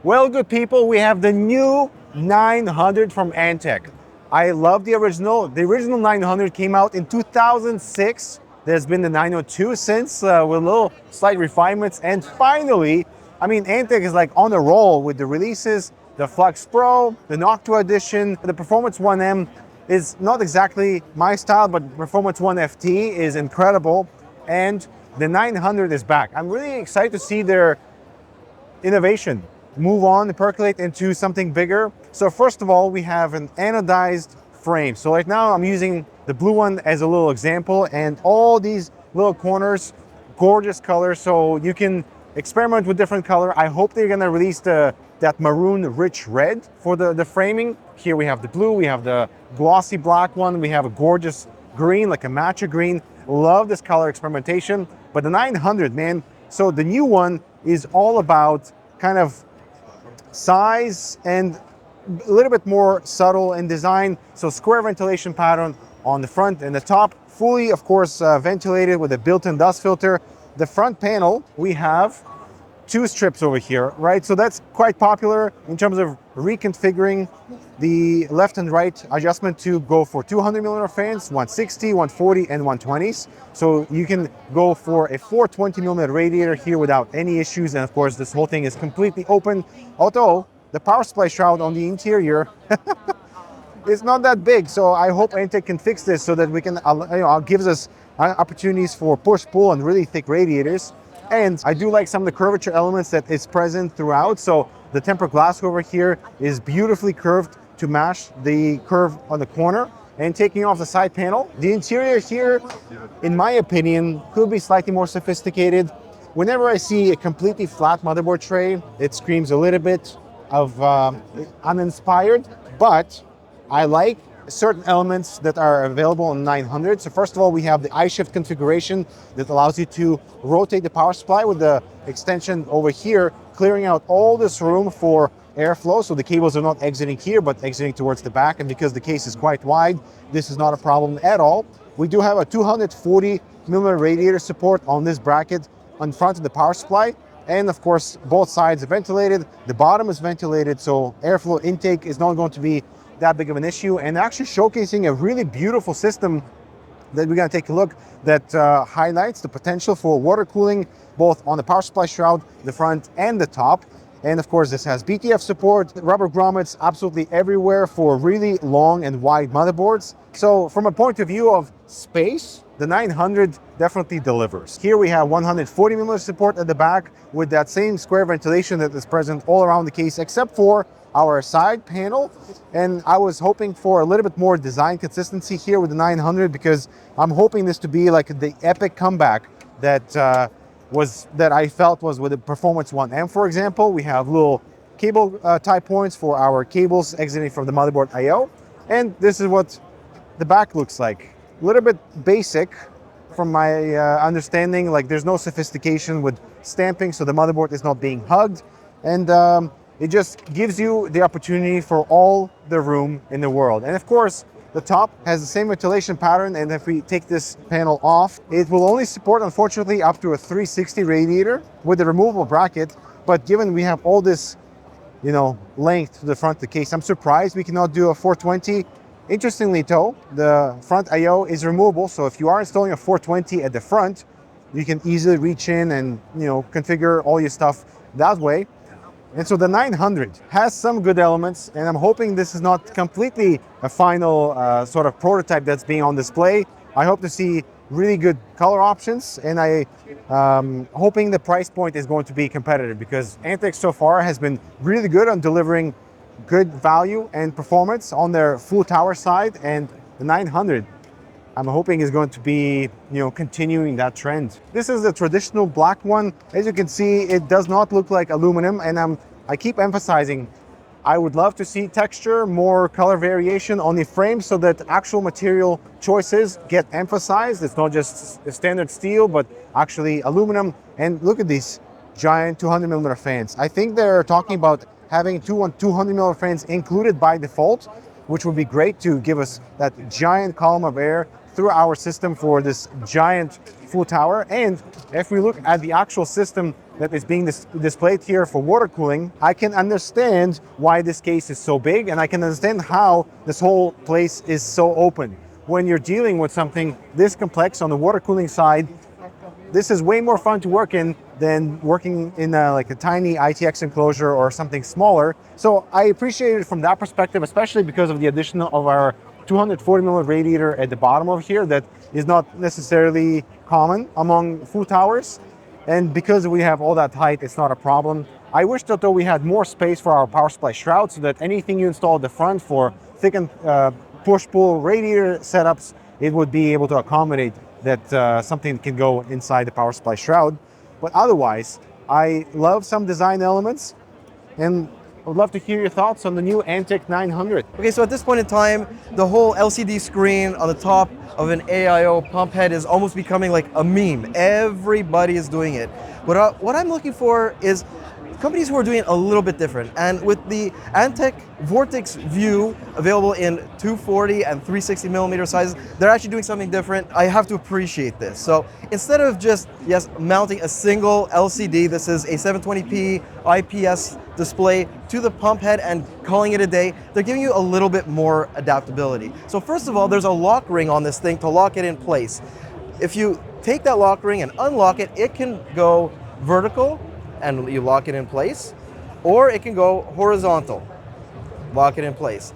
Well, good people, we have the new 900 from Antec. I love the original. The original 900 came out in 2006. There's been the 902 since with little slight refinements. And finally, Antec is like on a roll with the releases. The Flux Pro, the Noctua Edition, the Performance 1M is not exactly my style, but Performance 1 FT is incredible. And the 900 is back. I'm really excited to see their innovation move on and percolate into something bigger. So first of all, we have an anodized frame. So right now I'm using the blue one as a little example, and all these little corners, gorgeous color. So you can experiment with different color. I hope they're gonna release that maroon rich red for the framing. Here we have the blue, we have the glossy black one, we have a gorgeous green, like a matcha green. Love this color experimentation. But the 900, man, so the new one is all about kind of size and a little bit more subtle in design. So square ventilation pattern on the front and the top, fully, of course, ventilated with a built-in dust filter. The front panel, we have two strips over here, right? So that's quite popular in terms of reconfiguring the left and right adjustment to go for 200 millimeter fans, 160, 140, and 120s. So you can go for a 420 millimeter radiator here without any issues. And of course, this whole thing is completely open. Although the power supply shroud on the interior is not that big. So I hope Antec can fix this so that we can, gives us opportunities for push-pull and really thick radiators. And I do like some of the curvature elements that is present throughout. So the tempered glass over here is beautifully curved to match the curve on the corner. And taking off the side panel, the interior here, in my opinion, could be slightly more sophisticated. Whenever I see a completely flat motherboard tray, it screams a little bit of uninspired, but I like certain elements that are available on 900. So first of all, we have the iShift configuration that allows you to rotate the power supply with the extension over here, clearing out all this room for airflow. So the cables are not exiting here, but exiting towards the back. And because the case is quite wide, this is not a problem at all. We do have a 240 millimeter radiator support on this bracket on front of the power supply. And of course, both sides are ventilated. The bottom is ventilated, so airflow intake is not going to be that big of an issue, and actually showcasing a really beautiful system that we're going to take a look that highlights the potential for water cooling both on the power supply shroud, the front and the top. And of course, this has BTF support, rubber grommets absolutely everywhere for really long and wide motherboards. So from a point of view of space, the 900 definitely delivers. Here we have 140 millimeter support at the back with that same square ventilation that is present all around the case, except for our side panel. And I was hoping for a little bit more design consistency here with the 900, because I'm hoping this to be like the epic comeback that I felt was with the Performance 1M, for example. We have little cable tie points for our cables exiting from the motherboard I/O. And this is what the back looks like. A little bit basic from my understanding, like there's no sophistication with stamping, so the motherboard is not being hugged. And it just gives you the opportunity for all the room in the world. And of course, the top has the same ventilation pattern, and if we take this panel off, it will only support, unfortunately, up to a 360 radiator with a removable bracket. But given we have all this, length to the front of the case, I'm surprised we cannot do a 420. Interestingly though, the front I/O is removable, so if you are installing a 420 at the front, you can easily reach in and configure all your stuff that way. And so the 900 has some good elements, and I'm hoping this is not completely a final sort of prototype that's being on display. I hope to see really good color options, and I'm hoping the price point is going to be competitive, because Antec so far has been really good on delivering good value and performance on their full tower side, and the 900 I'm hoping is going to be, continuing that trend. This is the traditional black one. As you can see, it does not look like aluminum, and I keep emphasizing, I would love to see texture, more color variation on the frame so that actual material choices get emphasized. It's not just a standard steel, but actually aluminum. And look at these giant 200 millimeter fans. I think they're talking about having 200 millimeter fans included by default, which would be great to give us that giant column of air through our system for this giant full tower. And if we look at the actual system that is being displayed here for water cooling, I can understand why this case is so big, and I can understand how this whole place is so open. When you're dealing with something this complex on the water cooling side, this is way more fun to work in than working in like a tiny ITX enclosure or something smaller. So I appreciate it from that perspective, especially because of the addition of our 240 mm radiator at the bottom of here that is not necessarily common among full towers. And because we have all that height, it's not a problem. I wish that though we had more space for our power supply shroud so that anything you install at the front for thick and push-pull radiator setups, it would be able to accommodate that something can go inside the power supply shroud. But otherwise, I love some design elements, and I would love to hear your thoughts on the new Antec 900. Okay, so at this point in time, the whole LCD screen on the top of an AIO pump head is almost becoming like a meme. Everybody is doing it. What I'm looking for is companies who are doing it a little bit different. And with the Antec Vortex View available in 240 and 360 millimeter sizes, they're actually doing something different. I have to appreciate this. So instead of just, yes, mounting a single LCD, this is a 720p IPS display to the pump head and calling it a day, they're giving you a little bit more adaptability. So first of all, there's a lock ring on this thing to lock it in place. If you take that lock ring and unlock it, it can go vertical, and you lock it in place, or it can go horizontal, lock it in place.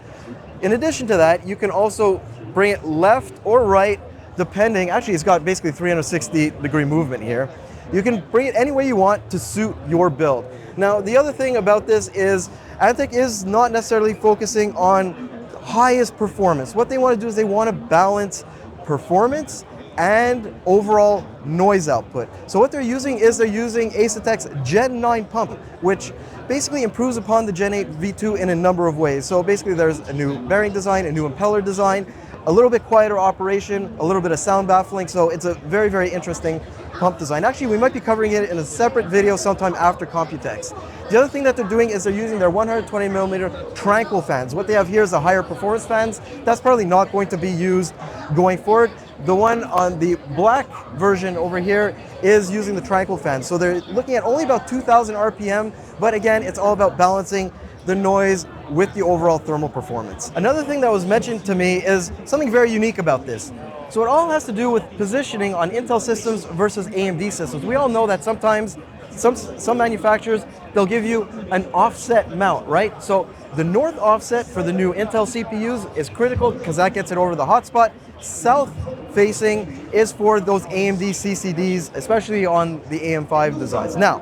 In addition to that, you can also bring it left or right, depending, actually it's got basically 360-degree movement here. You can bring it any way you want to suit your build. Now, the other thing about this is Antec is not necessarily focusing on highest performance. What they want to do is they want to balance performance and overall noise output. So what they're using is Acetec's Gen 9 pump, which basically improves upon the Gen 8 V2 in a number of ways. So basically there's a new bearing design, a new impeller design, a little bit quieter operation, a little bit of sound baffling, so it's a very, very interesting pump design. Actually, we might be covering it in a separate video sometime after Computex. The other thing that they're doing is they're using their 120 millimeter tranquil fans. What they have here is the higher performance fans. That's probably not going to be used going forward. The one on the black version over here is using the tranquil fan. So they're looking at only about 2,000 RPM, but again, it's all about balancing the noise with the overall thermal performance. Another thing that was mentioned to me is something very unique about this. So it all has to do with positioning on Intel systems versus AMD systems. We all know that sometimes some manufacturers, they'll give you an offset mount, right? So the north offset for the new Intel CPUs is critical because that gets it over the hotspot. South facing is for those AMD CCDs, especially on the AM5 designs. Now,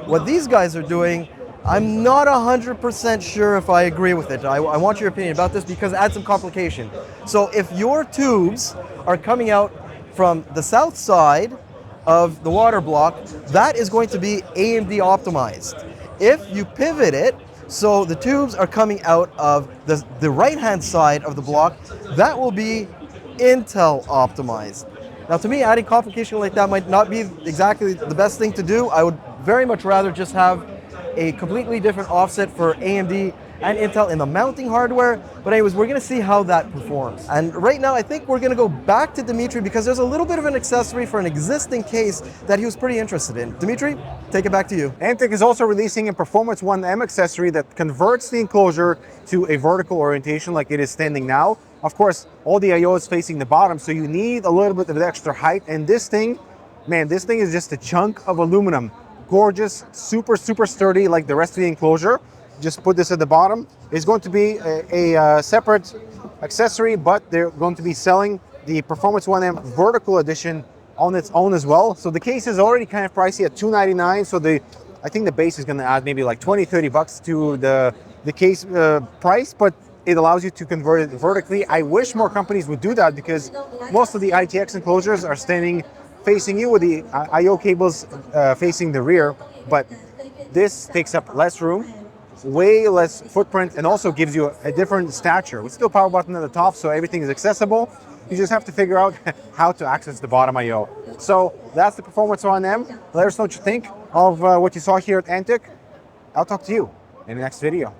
what these guys are doing, I'm not 100% sure if I agree with it. I want your opinion about this because it adds some complication. So if your tubes are coming out from the south side of the water block, that is going to be AMD optimized. If you pivot it, so the tubes are coming out of the right-hand side of the block, that will be Intel optimized. Now to me, adding complication like that might not be exactly the best thing to do. I would very much rather just have a completely different offset for AMD and Intel in the mounting hardware. But anyways, we're gonna see how that performs. And right now, I think we're gonna go back to Dimitri because there's a little bit of an accessory for an existing case that he was pretty interested in. Dimitri, take it back to you. Antec is also releasing a Performance 1M accessory that converts the enclosure to a vertical orientation like it is standing now. Of course, all the I/O is facing the bottom, so you need a little bit of extra height. And this thing, man, this thing is just a chunk of aluminum. Gorgeous, super, super sturdy like the rest of the enclosure. Just put this at the bottom. It's going to be a separate accessory, but they're going to be selling the Performance 1M Vertical Edition on its own as well. So the case is already kind of pricey at $299. So I think the base is going to add maybe like 20, 30 bucks to the case price, but it allows you to convert it vertically. I wish more companies would do that because most of the ITX enclosures are standing facing you with the I/O cables facing the rear, but this takes up less room, way less footprint, and also gives you a different stature. With still power button at the top, so everything is accessible. You just have to figure out how to access the bottom I/O. So that's the Performance 1M. Let us know what you think of what you saw here at Antec. I'll talk to you in the next video.